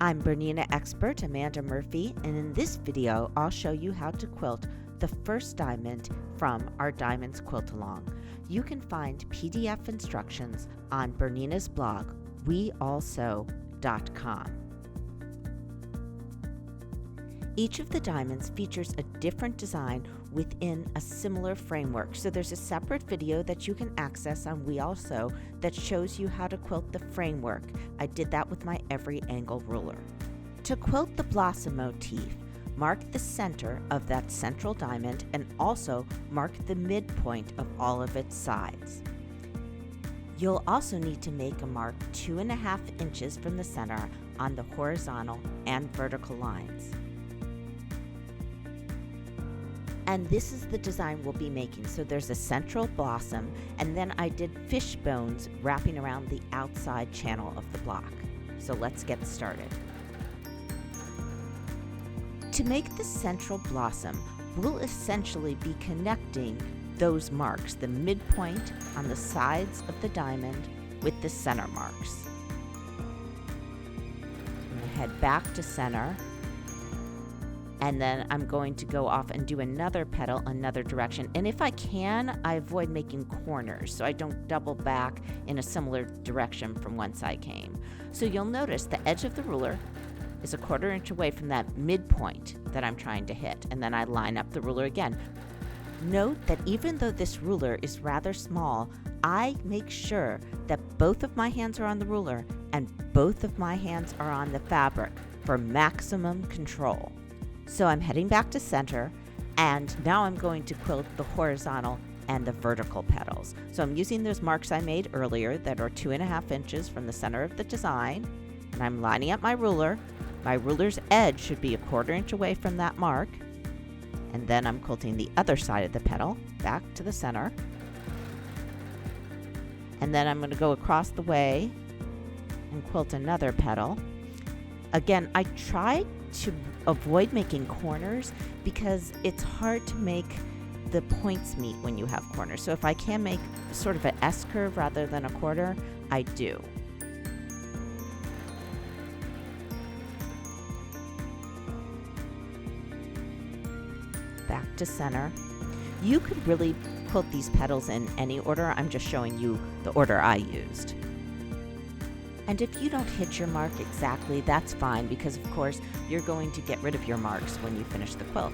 I'm Bernina expert Amanda Murphy, and in this video I'll show you how to quilt the first diamond from our Diamonds Quilt Along. You can find PDF instructions on Bernina's blog, weallsew.com. Each of the diamonds features a different design within a similar framework, so there's a separate video that you can access on We All Sew that shows you how to quilt the framework. I did that with my every angle ruler. To quilt the blossom motif, mark the center of that central diamond and also mark the midpoint of all of its sides. You'll also need to make a mark 2.5 inches from the center on the horizontal and vertical lines. And this is the design we'll be making. So there's a central blossom, and then I did fish bones wrapping around the outside channel of the block. So let's get started. To make the central blossom, we'll essentially be connecting those marks, the midpoint on the sides of the diamond with the center marks. I'm going to head back to center. And then I'm going to go off and do another petal another direction. And if I can, I avoid making corners so I don't double back in a similar direction from whence I came. So you'll notice the edge of the ruler is 1/4 inch away from that midpoint that I'm trying to hit. And then I line up the ruler again. Note that even though this ruler is rather small, I make sure that both of my hands are on the ruler and both of my hands are on the fabric for maximum control. So I'm heading back to center, and now I'm going to quilt the horizontal and the vertical petals. So I'm using those marks I made earlier that are 2.5 inches from the center of the design, and I'm lining up my ruler. My ruler's edge should be 1/4 inch away from that mark, and then I'm quilting the other side of the petal back to the center. And then I'm going to go across the way and quilt another petal. Again, I try to avoid making corners because it's hard to make the points meet when you have corners. So if I can make sort of an S curve rather than a quarter, I do. Back to center. You could really quilt these petals in any order. I'm just showing you the order I used. And if you don't hit your mark exactly, that's fine, because of course you're going to get rid of your marks when you finish the quilt.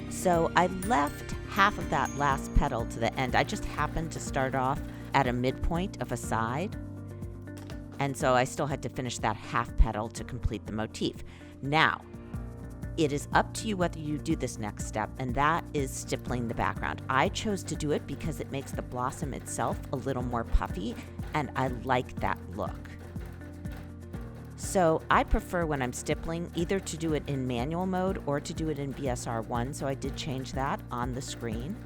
So I left half of that last petal to the end. I just happened to start off at a midpoint of a side, and so I still had to finish that half petal to complete the motif. Now, it is up to you whether you do this next step, and that is stippling the background. I chose to do it because it makes the blossom itself a little more puffy, and I like that look. So I prefer when I'm stippling either to do it in manual mode or to do it in BSR1, so I did change that on the screen.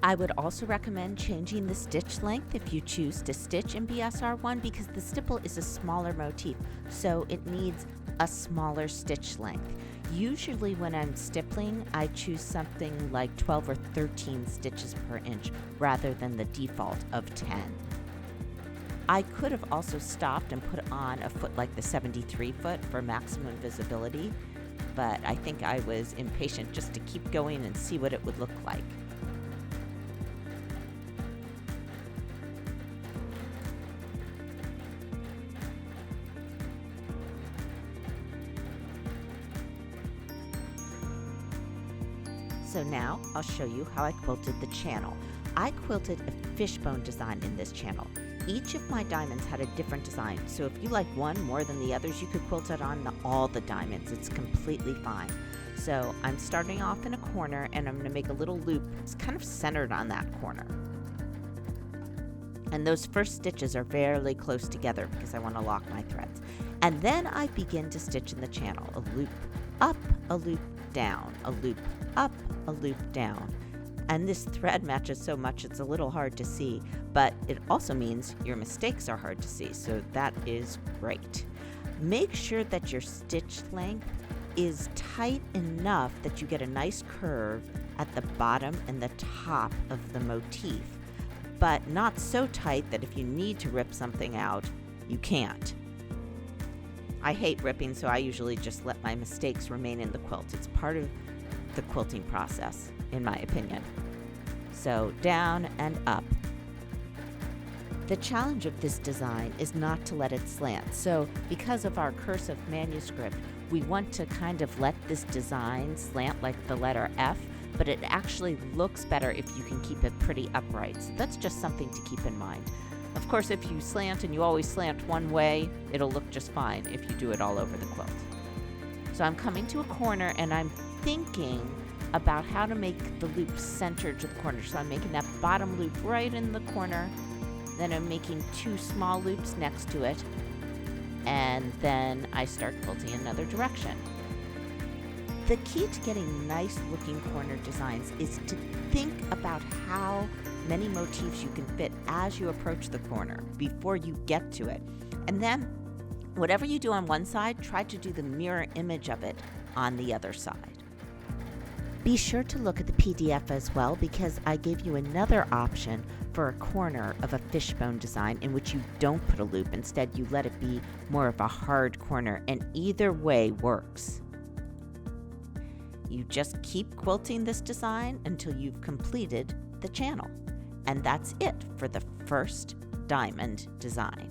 I would also recommend changing the stitch length if you choose to stitch in BSR1, because the stipple is a smaller motif, so it needs a smaller stitch length. Usually when I'm stippling, I choose something like 12 or 13 stitches per inch rather than the default of 10. I could have also stopped and put on a foot like the 73 foot for maximum visibility, but I think I was impatient just to keep going and see what it would look like. So now I'll show you how I quilted the channel. I quilted a fishbone design in this channel. Each of my diamonds had a different design, so if you like one more than the others, you could quilt it on all the diamonds. It's completely fine. So I'm starting off in a corner, and I'm going to make a little loop. It's kind of centered on that corner. And those first stitches are fairly close together because I want to lock my threads. And then I begin to stitch in the channel. A loop up, a loop down, a loop up, a loop down. And this thread matches so much it's a little hard to see, but it also means your mistakes are hard to see, so that is great. Make sure that your stitch length is tight enough that you get a nice curve at the bottom and the top of the motif, but not so tight that if you need to rip something out, you can't. I hate ripping, so I usually just let my mistakes remain in the quilt. It's part of the quilting process, in my opinion. So down and up. The challenge of this design is not to let it slant. So because of our cursive manuscript, we want to kind of let this design slant like the letter F, but it actually looks better if you can keep it pretty upright. So that's just something to keep in mind. Of course, if you slant and you always slant one way, it'll look just fine if you do it all over the quilt. So I'm coming to a corner and I'm thinking about how to make the loop centered to the corner. So I'm making that bottom loop right in the corner. Then I'm making 2 small loops next to it. And then I start quilting another direction. The key to getting nice looking corner designs is to think about how many motifs you can fit as you approach the corner before you get to it. And then whatever you do on one side, try to do the mirror image of it on the other side. Be sure to look at the PDF as well, because I gave you another option for a corner of a fishbone design in which you don't put a loop. Instead, you let it be more of a hard corner, and either way works. You just keep quilting this design until you've completed the channel. And that's it for the first diamond design.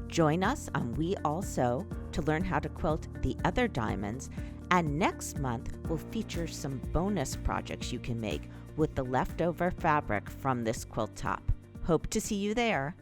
Join us on We All Sew to learn how to quilt the other diamonds, and next month we'll feature some bonus projects you can make with the leftover fabric from this quilt top. Hope to see you there.